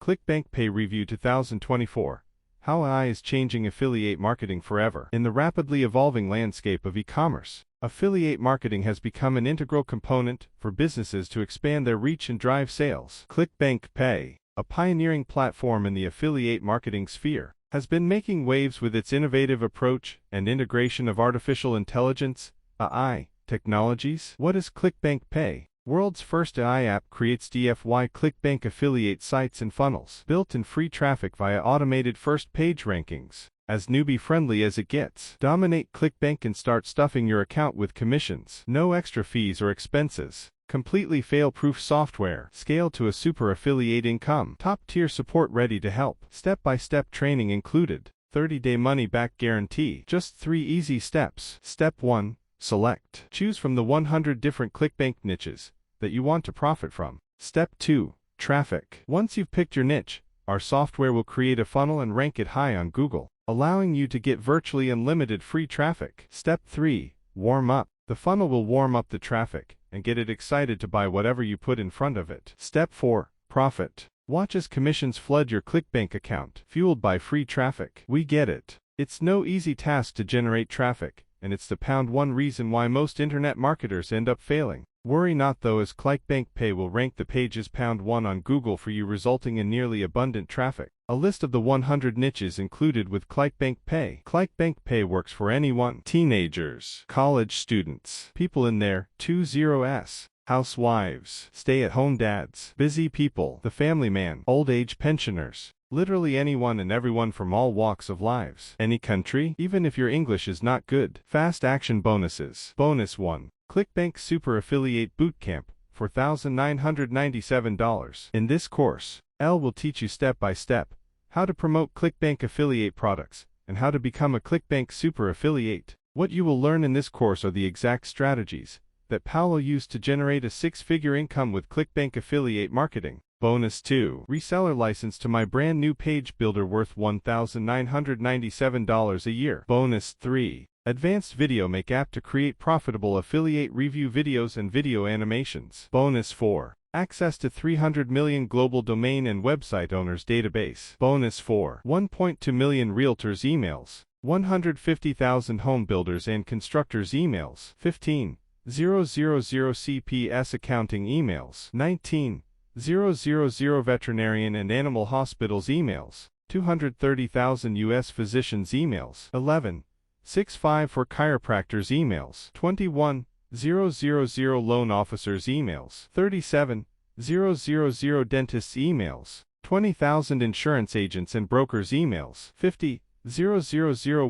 ClickBank Pay Review 2024. How AI is changing affiliate marketing forever. In the rapidly evolving landscape of e-commerce, affiliate marketing has become an integral component for businesses to expand their reach and drive sales. ClickBank Pay, a pioneering platform in the affiliate marketing sphere, has been making waves with its innovative approach and integration of artificial intelligence, AI, technologies. What is ClickBank Pay? World's first AI app creates DFY ClickBank affiliate sites and funnels, built-in free traffic via automated first-page rankings. As newbie friendly as it gets. Dominate ClickBank and start stuffing your account with commissions. No extra fees or expenses. Completely fail-proof software. Scale to a super affiliate income. Top-tier support ready to help. Step-by-step training included. 30-day money-back guarantee. Just 3 easy steps. Step 1. Select. Choose from the 100 different ClickBank niches that you want to profit from. Step 2. Traffic. Once you've picked your niche, our software will create a funnel and rank it high on Google, allowing you to get virtually unlimited free traffic. Step 3. Warm up. The funnel will warm up the traffic and get it excited to buy whatever you put in front of it. Step 4. Profit. Watch as commissions flood your ClickBank account, fueled by free traffic. We get it. It's no easy task to generate traffic, and it's the #1 reason why most internet marketers end up failing. Worry not though, as ClickBank Pay will rank the pages #1 on Google for you, resulting in nearly abundant traffic. A list of the 100 niches included with ClickBank Pay. ClickBank Pay works for anyone. Teenagers, college students, people in their 20s, housewives, stay-at-home dads, busy people, the family man, old-age pensioners. Literally anyone and everyone from all walks of lives. Any country, even if your English is not good. Fast action bonuses. Bonus 1. ClickBank Super Affiliate Bootcamp, $4,997. In this course, Elle will teach you step by step how to promote ClickBank affiliate products and how to become a ClickBank Super Affiliate. What you will learn in this course are the exact strategies that Paolo used to generate a 6-figure income with ClickBank affiliate marketing. Bonus 2. Reseller license to my brand new page builder worth $1,997 a year. Bonus 3. Advanced video make app to create profitable affiliate review videos and video animations. Bonus 4. Access to 300 million global domain and website owners database. Bonus 4. 1.2 million realtors emails. 150,000 home builders and constructors emails. 15. 000 CPS accounting emails. 19. 000 veterinarian and animal hospitals emails. 230,000 U.S. physicians emails. 11. 65 for chiropractors emails. 21. 000 loan officers emails. 37. 000 dentists emails. 20,000 insurance agents and brokers emails. 50. 000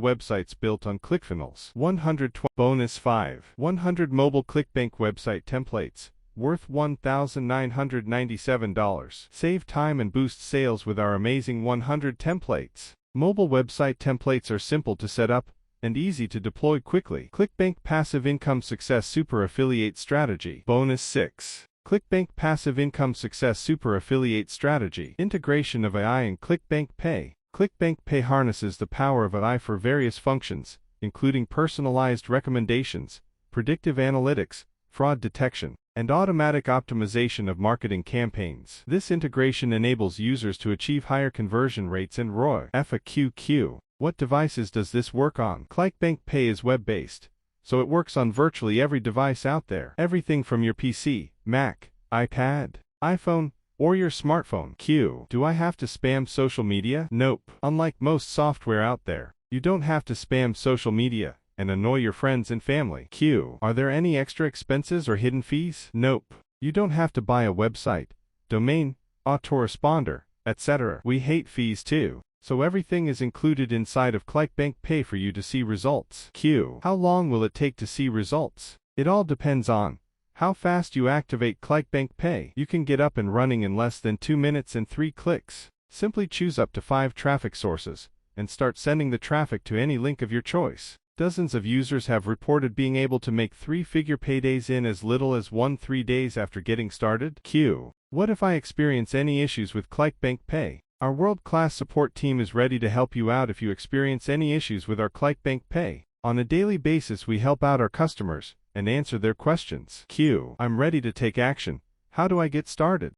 websites built on ClickFunnels. 120. Bonus 5. 100 mobile ClickBank website templates, worth $1,997. Save time and boost sales with our amazing 100 templates. Mobile website templates are simple to set up and easy to deploy quickly. ClickBank Passive Income Success Super Affiliate Strategy. Bonus 6. ClickBank Passive Income Success Super Affiliate Strategy. Integration of AI and ClickBank Pay. ClickBank Pay harnesses the power of AI for various functions, including personalized recommendations, predictive analytics, fraud detection, and automatic optimization of marketing campaigns. This integration enables users to achieve higher conversion rates and ROI. FAQQ. What devices does this work on? ClickBank Pay is web-based, so it works on virtually every device out there. Everything from your PC, Mac, iPad, iPhone, or your smartphone. Q. Do I have to spam social media? Nope. Unlike most software out there, you don't have to spam social media and annoy your friends and family. Q. Are there any extra expenses or hidden fees? Nope. You don't have to buy a website, domain, autoresponder, etc. We hate fees too, so everything is included inside of ClickBank Pay for you to see results. Q. How long will it take to see results? It all depends on how fast you activate ClickBank Pay. You can get up and running in less than 2 minutes and 3 clicks. Simply choose up to 5 traffic sources and start sending the traffic to any link of your choice. Dozens of users have reported being able to make 3-figure paydays in as little as 3 days after getting started. Q. What if I experience any issues with ClickBank Pay? Our world-class support team is ready to help you out if you experience any issues with our ClickBank Pay. On a daily basis, we help out our customers and answer their questions. Q. I'm ready to take action. How do I get started?